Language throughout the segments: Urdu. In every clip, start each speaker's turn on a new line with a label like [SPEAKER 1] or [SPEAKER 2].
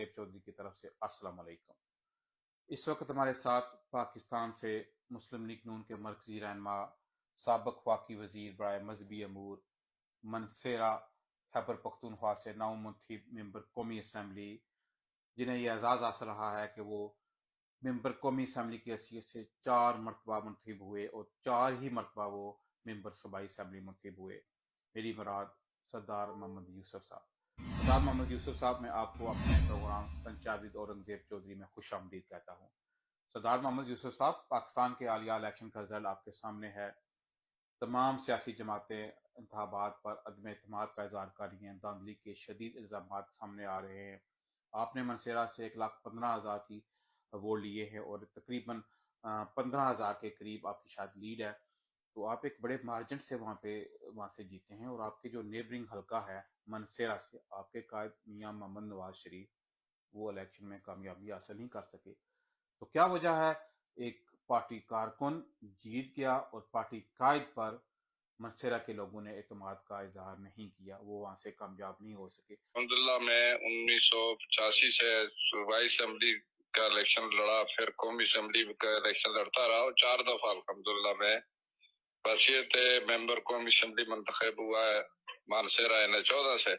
[SPEAKER 1] اورنگزیب چودھری کی طرف سے السلام علیکم۔ اس وقت ہمارے ساتھ پاکستان سے مسلم لیگ نون کے مرکزی رہنما، سابق وفاقی وزیر برائے مذہبی امور، منصیرہ خیبر پختونخوا سے نو منتخب ممبر قومی اسمبلی، جنہیں یہ اعزاز حاصل رہا ہے کہ وہ ممبر قومی اسمبلی کی حیثیت سے 4 مرتبہ منتخب ہوئے اور 4 ہی مرتبہ وہ ممبر صوبائی اسمبلی منتخب ہوئے، میری مراد سردار محمد یوسف صاحب۔ سردار محمد یوسف صاحب، میں آپ کو اپنے پروگرام پنچایت اورنگزیب چودھری میں خوش آمدید کہتا ہوں۔ سردار محمد یوسف صاحب، پاکستان کے حالیہ الیکشن کا رزلٹ آپ کے سامنے ہے۔ تمام سیاسی جماعتیں انتخابات پر عدم اعتماد کا اظہار کر رہی ہیں، دھاندلی کے شدید الزامات سامنے آ رہے ہیں۔ آپ نے منصیرہ سے 1,15,000 کی ووٹ لیے ہیں اور تقریباً 15,000 کے قریب آپ کی شاید لیڈ ہے، تو آپ ایک بڑے مارجن سے وہاں سے جیتے ہیں، اور آپ کے جو نیبرنگ حلقہ ہے منصیرہ سے، آپ کے قائد میاں محمد نواز شریف وہ الیکشن میں کامیابی حاصل نہیں کر سکے، تو کیا وجہ ہے ایک پارٹی کارکن جیت گیا اور پارٹی قائد پر منصیرہ کے لوگوں نے اعتماد کا اظہار نہیں کیا، وہ وہاں سے کامیاب نہیں ہو سکے؟
[SPEAKER 2] الحمدللہ میں 1985 سے صوبائی اسمبلی کا الیکشن لڑا، پھر قومی اسمبلی کا الیکشن لڑتا رہا اور 4 دفعہ الحمدللہ میں بحیثیت ممبر قومی اسمبلی منتخب ہوا ہے مانسیرہ N14 سے،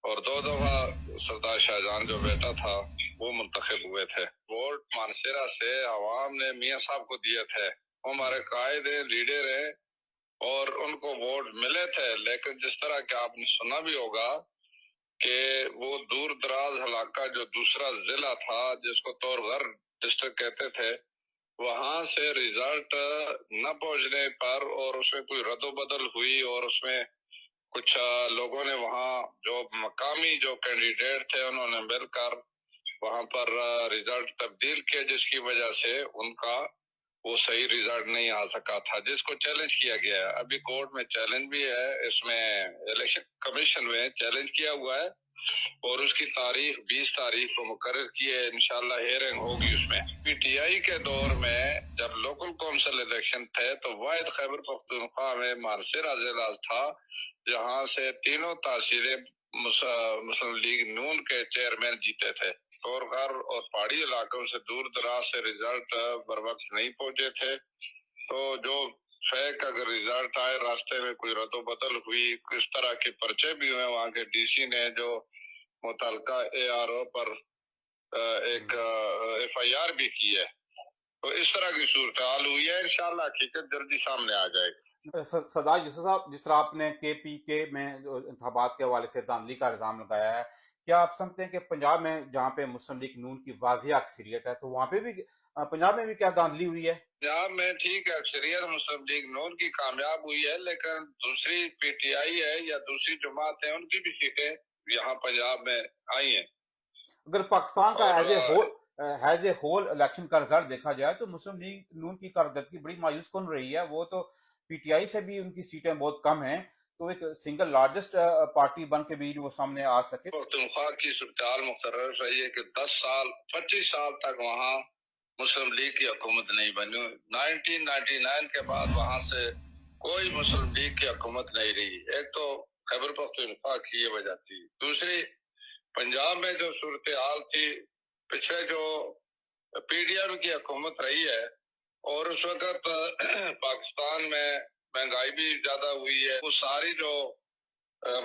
[SPEAKER 2] اور 2 دفعہ سردار شاہجہان جو بیٹا تھا وہ منتخب ہوئے تھے۔ ووٹ مانسیرہ سے عوام نے میاں صاحب کو دیے تھے، وہ ہمارے قائد ہیں، لیڈر ہیں، اور ان کو ووٹ ملے تھے، لیکن جس طرح کہ آپ نے سنا بھی ہوگا کہ وہ دور دراز علاقہ جو دوسرا ضلع تھا جس کو تورغر ڈسٹرکٹ کہتے تھے، وہاں سے رزلٹ نہ پہنچنے پر اور اس میں کوئی رد و بدل ہوئی، اور اس میں کچھ لوگوں نے وہاں جو مقامی جو کینڈیڈیٹ تھے انہوں نے مل کر وہاں پر رزلٹ تبدیل کیا، جس کی وجہ سے ان کا وہ صحیح رزلٹ نہیں آ سکا تھا، جس کو چیلنج کیا گیا ہے۔ ابھی کورٹ میں چیلنج بھی ہے، اس میں الیکشن کمیشن میں چیلنج کیا ہوا ہے، اور اس کی تاریخ 20 تاریخ کو مقرر کی ہے، انشاءاللہ ہیئرنگ ہوگی اس میں۔ پی ٹی آئی کے دور میں جب لوکل کونسل الیکشن تھے تو واحد خیبر پختونخوا میں مانسیرہ ضلع تھا، جہاں سے تینوں تحصیلیں مسلم لیگ نون کے چیئرمین جیتے تھے۔ تورغر اور پہاڑی علاقوں سے دور دراز سے رزلٹ بر وقت نہیں پہنچے تھے، تو جو فیک اگر رزلٹ آئے، راستے میں کوئی رد و بدل ہوئی، کس طرح کے پرچے بھی ہوئے، وہاں کے ڈی سی نے جو متعلقہ اے آر او پر ایک ایف آئی آر بھی کی ہے، تو اس طرح کی صورتحال ہوئی ہے۔ انشاءاللہ حقیقت جلدی سامنے آ جائے گی۔
[SPEAKER 1] سردار یوسف صاحب، جس طرح آپ نے کے پی کے میں جو انتخابات کے حوالے سے دھاندلی کا الزام لگایا ہے، کیا آپ سمجھتے ہیں کہ پنجاب میں جہاں پہ مسلم لیگ نون کی واضح اکثریت ہے، تو وہاں پہ بھی پنجاب میں بھی کیا دھاندلی ہوئی ہے؟
[SPEAKER 2] پنجاب میں ٹھیک ہے، اکثریت مسلم لیگ نون کی کامیاب ہوئی ہے، لیکن دوسری پی ٹی آئی ہے یا دوسری جماعت ہیں، ان کی بھی سیٹیں یہاں پنجاب میں آئی ہیں۔
[SPEAKER 1] اگر پاکستان کا ایز اے ہول الیکشن کا رزلٹ دیکھا جائے تو مسلم لیگ نون کی کارکردگی بڑی مایوس کن رہی ہے، وہ تو پی ٹی آئی سے بھی ان کی سیٹیں بہت کم ہیں، تو ایک سنگل لارجسٹ پارٹی بن کے بھی وہ سامنے آ سکے۔
[SPEAKER 2] پختونخوا کی صورتحال مقرر رہی ہے کہ 25 سال تک وہاں مسلم لیگ کی حکومت نہیں بنی۔ 1999 کے بعد وہاں سے کوئی مسلم لیگ کی حکومت نہیں رہی۔ ایک تو خیبر پختونخوا کی یہ وجہ تھی، دوسری پنجاب میں جو صورتحال تھی، پچھلے جو پی ڈی ایم کی حکومت رہی ہے، اور اس وقت پاکستان میں مہنگائی بھی زیادہ ہوئی ہے، وہ ساری جو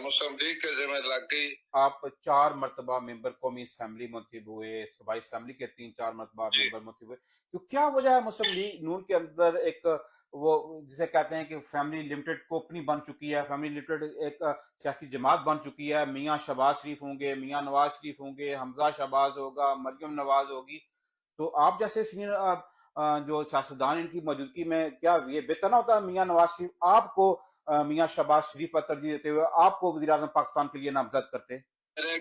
[SPEAKER 2] مسلم لیگ کے ذمہ لگ گئی۔
[SPEAKER 1] آپ 4 مرتبہ ممبر قومی اسمبلی منتخب ہوئے، صوبائی اسمبلی کے 3-4 مرتبہ ممبر منتخب ہوئے، تو کیا وجہ ہے مسلم لیگ نون کے اندر ایک وہ جسے کہتے ہیں کہ فیملی لمیٹڈ کمپنی بن چکی ہے، فیملی لمیٹڈ ایک سیاسی جماعت بن چکی ہے، میاں شہباز شریف ہوں گے، میاں نواز شریف ہوں گے، حمزہ شہباز ہوگا، مریم نواز ہوگی، تو آپ جیسے سینئر جو سیاستدان ان کی موجودگی میں کیا یہ بہتر نہ ہوتا میاں نواز شریف آپ کو میاں شہباز شریف پر ترجیح دیتے ہوئے آپ کو وزیر اعظم پاکستان کے لیے نامزد کرتے؟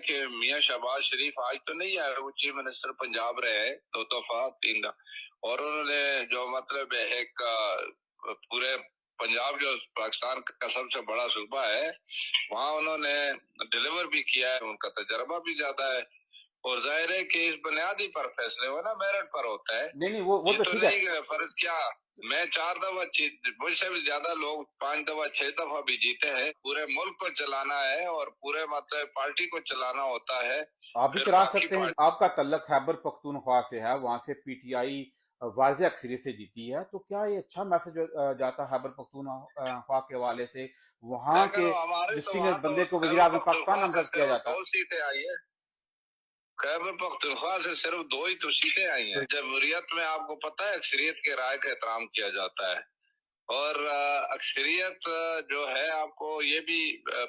[SPEAKER 2] کہ میاں شہباز شریف آج تو نہیں آئے، وہ چیف منسٹر پنجاب رہے 2 دفعہ 3 دفعہ، اور انہوں نے جو مطلب ایک پورے پنجاب جو پاکستان کا سب سے بڑا صوبہ ہے، وہاں انہوں نے ڈیلیور بھی کیا ہے، ان کا تجربہ بھی زیادہ ہے، اور ظاہر ہے کہ اس بنیادی پر فیصلے ہو نا میرٹ پر ہوتا ہے.
[SPEAKER 1] نہیں وہ
[SPEAKER 2] یہ
[SPEAKER 1] تو
[SPEAKER 2] تو
[SPEAKER 1] ٹھیک ہے.
[SPEAKER 2] نہیں فرض کیا میں 4 دفعہ مجھ سے بھی زیادہ لوگ 5 دفعہ 6 دفعہ بھی جیتے ہیں. پورے ملک کو چلانا ہے اور پورے مطلب پارٹی کو چلانا ہوتا ہے.
[SPEAKER 1] آپ بھی
[SPEAKER 2] پھر
[SPEAKER 1] چلا
[SPEAKER 2] باقی
[SPEAKER 1] سکتے ہیں. آپ کا تعلق خیبر پختونخوا سے ہے, وہاں سے پی ٹی آئی واضح اکثریت سے جیتی ہے, تو کیا یہ اچھا میسج جاتا ہے خیبر پختونخوا کے حوالے سے وہاں
[SPEAKER 2] لیکن
[SPEAKER 1] کے
[SPEAKER 2] ہمارے
[SPEAKER 1] جو
[SPEAKER 2] تو
[SPEAKER 1] سینئر
[SPEAKER 2] وہاں تو
[SPEAKER 1] بندے کو وزیر
[SPEAKER 2] خیبر
[SPEAKER 1] اعظم پاکستان
[SPEAKER 2] پختونخوا سے
[SPEAKER 1] نامزد کیا
[SPEAKER 2] صرف
[SPEAKER 1] جاتا
[SPEAKER 2] 2 سیٹیں آئی ہیں. خیبر پختونخوا سے صرف 2 ہی تو سیٹیں آئی ہیں. جمہوریت میں آپ کو پتہ ہے اکثریت کے رائے کا احترام کیا جاتا ہے, اور اکثریت جو ہے آپ کو یہ بھی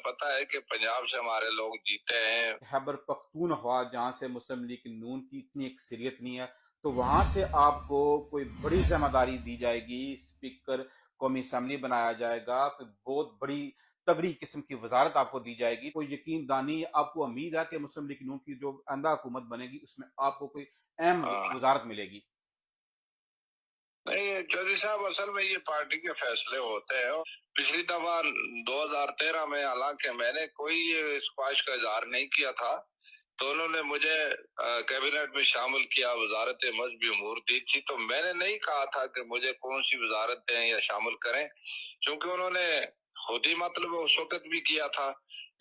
[SPEAKER 2] پتہ ہے کہ پنجاب سے ہمارے لوگ جیتے ہیں.
[SPEAKER 1] خیبر پختونخوا جہاں سے مسلم لیگ نون کی اتنی اکثریت نہیں ہے, تو وہاں سے آپ کو کوئی بڑی ذمہ داری دی جائے گی, اسپیکر قومی اسمبلی بنایا جائے گا, کوئی بہت بڑی تگڑی قسم کی وزارت آپ کو دی جائے گی, کوئی یقین دانی آپ کو امید ہے کہ مسلم لیگ نون کی جو آئندہ حکومت بنے گی اس میں آپ کو کوئی اہم وزارت ملے گی؟
[SPEAKER 2] نہیں چودھری صاحب, اصل میں یہ پارٹی کے فیصلے ہوتے ہیں. پچھلی دفعہ 2013 میں حالانکہ میں نے کوئی خواہش کا اظہار نہیں کیا تھا, تو انہوں نے مجھے کیبنٹ میں شامل کیا, وزارت مذہبی امور دی تھی, تو میں نے نہیں کہا تھا کہ مجھے کون سی وزارت دیں یا شامل کریں, کیونکہ انہوں نے خود ہی مطلب اس وقت بھی کیا تھا.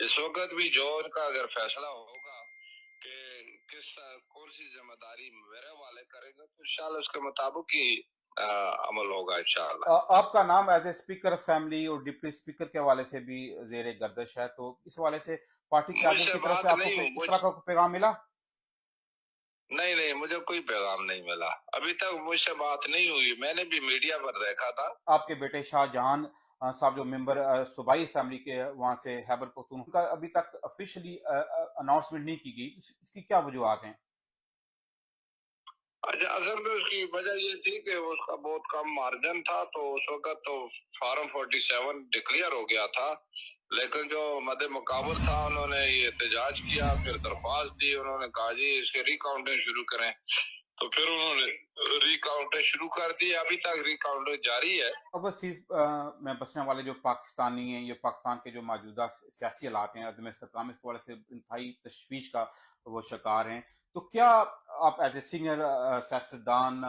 [SPEAKER 2] اس وقت بھی جو ان کا اگر فیصلہ ہوگا کہ کون سی ذمہ داری میرے والے کرے گا, تو انشاءاللہ اس کے مطابق ہی عمل ہوگا انشاءاللہ.
[SPEAKER 1] آپ کا نام ایز اے اسپیکر اسمبلی اور ڈپٹی اسپیکر کے حوالے سے بھی زیر گردش ہے, تو اس حوالے سے پارٹی
[SPEAKER 2] مجھ
[SPEAKER 1] قیادت
[SPEAKER 2] سے
[SPEAKER 1] کی طرف سے
[SPEAKER 2] بات
[SPEAKER 1] آپ کو
[SPEAKER 2] نہیں
[SPEAKER 1] اس طرح کا کوئی پیغام ملا؟
[SPEAKER 2] نہیں مجھے کوئی پیغام نہیں ملا, ابھی تک مجھ سے بات نہیں ہوئی. میں نے بھی میڈیا پر دیکھا تھا.
[SPEAKER 1] آپ کے بیٹے شاہ جہان صاحب جو ممبر صوبائی اسمبلی کے وہاں سے خیبر پختونخوا کا ابھی تک آفیشلی اناؤنسمنٹ نہیں کی گئی, اس کی کیا وجوہات ہیں؟
[SPEAKER 2] اچھا, اصل میں اس کی وجہ یہ تھی کہ اس کا بہت کم مارجن تھا, تو اس وقت تو فارم 47 ڈکلیئر ہو گیا تھا, لیکن جو مد مقابل تھا انہوں نے یہ احتجاج کیا, پھر درخواست دی, انہوں نے کہا جی اس کے ری کاؤنٹنگ شروع کریں, تو پھر انہوں نے ری کاؤنٹنگ شروع کر دی. ابھی تک ری کاؤنٹنگ جاری ہے.
[SPEAKER 1] اوورسیز میں بسنے والے جو پاکستانی ہیں, یہ پاکستان کے جو موجودہ سیاسی حالات ہیں, عدم استحکام, اس حوالے سے انتہائی تشویش کا وہ شکار ہیں, تو کیا آپ ایز اے سینئر سیاستدان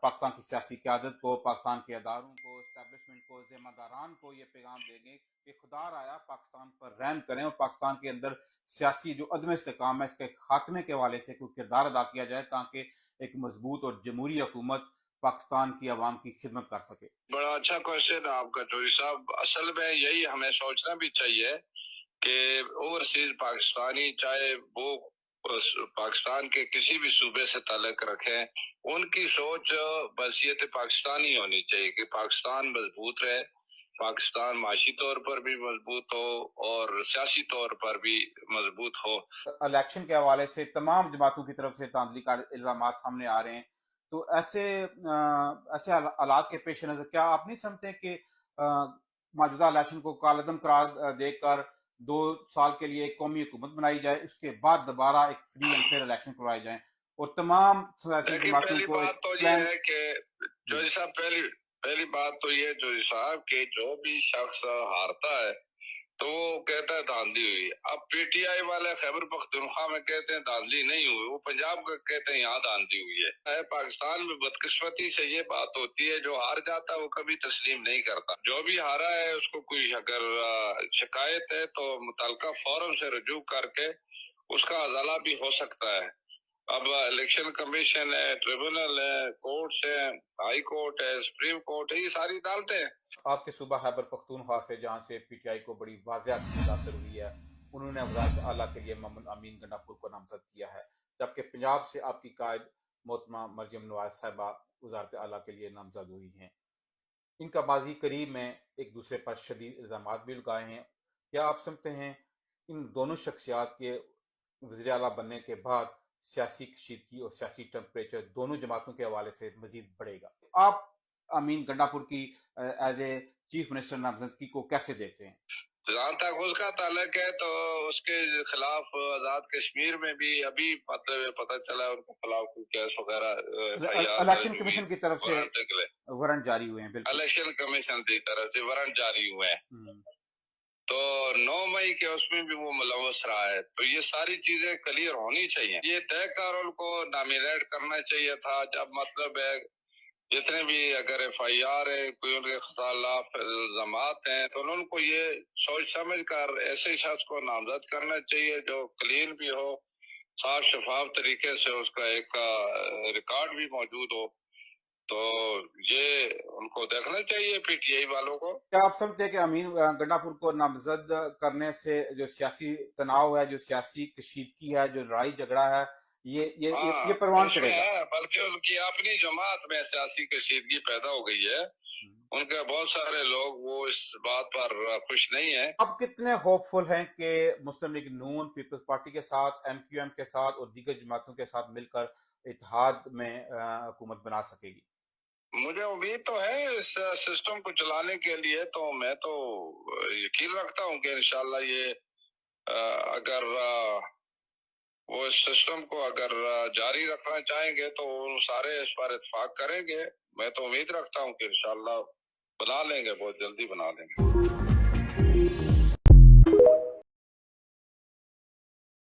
[SPEAKER 1] پاکستان کی سیاسی قیادت کو, پاکستان کے اداروں کو, اسٹیبلشمنٹ کو, ذمہ داران کو یہ پیغام دیں گے کہ خدا رایا پاکستان پر رحم کریں اور پاکستان کے اندر سیاسی جو عدم استحکام ہے اس کے خاتمے کے حوالے سے کوئی کردار ادا کیا جائے تاکہ ایک مضبوط اور جمہوری حکومت پاکستان کی عوام کی خدمت کر سکے؟
[SPEAKER 2] بڑا اچھا کوشچن ہے آپ کا چوری صاحب. اصل میں یہی ہمیں سوچنا بھی چاہیے کہ اوورسیز پاکستانی چاہے وہ پاکستان کے کسی بھی صوبے سے تعلق رکھیں, ان کی سوچ بحیثیت پاکستانی ہونی چاہیے کہ پاکستان مضبوط رہے, پاکستان معاشی طور پر بھی مضبوط ہو اور سیاسی طور پر بھی مضبوط ہو.
[SPEAKER 1] الیکشن کے حوالے سے تمام جماعتوں کی طرف سے تعدلی کا الزامات سامنے آ رہے ہیں, تو ایسے حالات کے پیش نظر کیا آپ نہیں سمجھتے کہ موجودہ الیکشن کو کالعدم قرار دے کر 2 سال کے لیے ایک قومی حکومت بنائی جائے, اس کے بعد دوبارہ ایک فری اینڈ فیئر الیکشن کروائے جائیں اور تمام سیاسی
[SPEAKER 2] لیکن
[SPEAKER 1] جماعتوں
[SPEAKER 2] پہلی
[SPEAKER 1] کو
[SPEAKER 2] بات تو
[SPEAKER 1] ایک
[SPEAKER 2] یہ
[SPEAKER 1] پلان؟
[SPEAKER 2] ہے کہ جوجی صاحب پہلی بات تو یہ جوجی صاحب کہ جو بھی شخص ہارتا ہے تو وہ کہتا ہے دھاندلی ہوئی. اب پی ٹی آئی والے خیبر پختونخوا میں کہتے ہیں دھاندلی نہیں ہوئی, وہ پنجاب کا کہتے ہیں یہاں دھاندلی ہوئی ہے. پاکستان میں بدقسمتی سے یہ بات ہوتی ہے, جو ہار جاتا ہے وہ کبھی تسلیم نہیں کرتا. جو بھی ہارا ہے اس کو کوئی اگر شکایت ہے تو متعلقہ فورم سے رجوع کر کے اس کا ازالہ بھی ہو سکتا ہے. اب الیکشن کمیشن ہے, ٹریبونل ہے, کورٹس ہے, ہائی کورٹ ہے, سپریم کورٹ ہے, یہ ساری عدالتیں ہیں.
[SPEAKER 1] آپ کے صوبہ خیبر پختونخوا سے جہاں سے پی ٹی آئی کو بڑی واضح متاثر ہوئی ہے, انہوں نے وزارت اعلیٰ کے لیے محمد امین گنڈا-پور کو نامزد کیا ہے, جبکہ پنجاب سے آپ کی قائد محترمہ مریم نواز صاحبہ وزارت اعلیٰ کے لیے نامزد ہوئی ہیں. ان کا ماضی قریب میں ایک دوسرے پر شدید الزامات بھی لگائے ہیں. کیا آپ سمجھتے ہیں ان دونوں شخصیات کے وزیر اعلیٰ بننے کے بعد سیاسی کشیدگی اور سیاسی ٹمپریچر دونوں جماعتوں کے حوالے سے مزید بڑھے گا؟ آپ امین گنڈا-پور کی ایز اے چیف منسٹر نامزدگی کو کیسے دیکھتے ہیں؟
[SPEAKER 2] جہاں تک اس کا تعلق ہے تو اس کے خلاف آزاد کشمیر میں بھی ابھی مطلب پتہ چلا ان کے خلاف کوئی کیس وغیرہ
[SPEAKER 1] الیکشن کمیشن کی طرف سے وارنٹ جاری ہوئے ہیں. بالکل
[SPEAKER 2] الیکشن کمیشن کی طرف سے وارنٹ جاری ہوئے ہیں. تو 9 مئی کے اس میں بھی وہ ملوث رہا ہے. تو یہ ساری چیزیں کلیئر ہونی چاہیے. یہ طے کارل کو نامزد کرنا چاہیے تھا. جب مطلب ہے جتنے بھی اگر ایف آئی آر ہے، کوئی ان کے خلاف الزامات ہیں، تو انہوں کو یہ سوچ سمجھ کر ایسے شخص کو نامزد کرنا چاہیے جو کلین بھی ہو، صاف شفاف طریقے سے اس کا ایک ریکارڈ بھی موجود ہو. تو یہ ان کو دیکھنا چاہیے پی ٹی آئی والوں کو.
[SPEAKER 1] کیا آپ سمجھتے ہیں کہ امین گنڈا پور کو نامزد کرنے سے جو سیاسی تناؤ ہے، جو سیاسی کشیدگی ہے، جو لڑائی جھگڑا ہے، یہ پروان
[SPEAKER 2] اس
[SPEAKER 1] چڑھے
[SPEAKER 2] میں
[SPEAKER 1] گا؟
[SPEAKER 2] ہے، بلکہ ان کی اپنی جماعت میں سیاسی کشیدگی پیدا ہو گئی ہے. ان کے بہت سارے لوگ وہ اس بات پر خوش نہیں ہیں.
[SPEAKER 1] اب کتنے ہوپ فل ہیں کہ مسلم لیگ نون پیپلز پارٹی کے ساتھ، ایم کیو ایم کے ساتھ اور دیگر جماعتوں کے ساتھ مل کر اتحاد میں حکومت بنا سکے گی؟
[SPEAKER 2] مجھے امید تو ہے اس سسٹم کو چلانے کے لیے. تو میں تو یقین رکھتا ہوں کہ انشاءاللہ یہ اگر وہ اس سسٹم کو اگر جاری رکھنا چاہیں گے تو وہ سارے اس پر اتفاق کریں گے. میں تو امید رکھتا ہوں کہ انشاءاللہ بنا لیں گے، بہت جلدی بنا لیں گے.